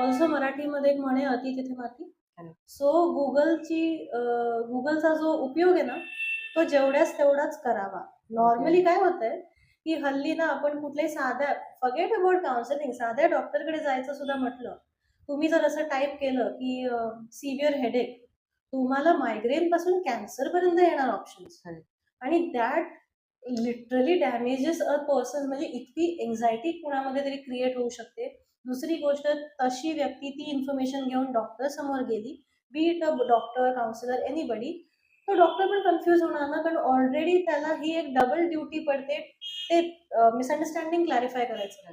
Also मराठीमध्ये एक म्हणे, "अति तिथे माती." करेक्ट. सो गुगलचा जो उपयोग आहे ना, तो जेवढ्याच तेवढाच करावा. ओके. नॉर्मली काय होतंय, की हल्ली ना आपण कुठल्याही साध्या फॉरगेट अबाउट काउन्सिलिंग, साध्या डॉक्टरकडे जायचं सुद्धा म्हटलं, तुम्ही जर असं टाइप केलं, की सिव्हिअर हेडेक, तुम्हाला मायग्रेनपासून कॅन्सरपर्यंत येणार ऑप्शन्स. करेक्ट. आणि that literally damages a person. म्हणजे इतकी एन्झायटी कुणामध्ये तरी क्रिएट होऊ शकते. दुसरी गोष्ट, तशी व्यक्ती ती इन्फॉर्मेशन घेऊन डॉक्टर समोर गेली, बी it a doctor, counsellor, anybody, तो डॉक्टर पण कन्फ्यूज होणार ना, कारण ऑलरेडी त्याला ही एक डबल ड्युटी पडते, ते मिसअंडरस्टँडिंग क्लॅरिफाय करायचं.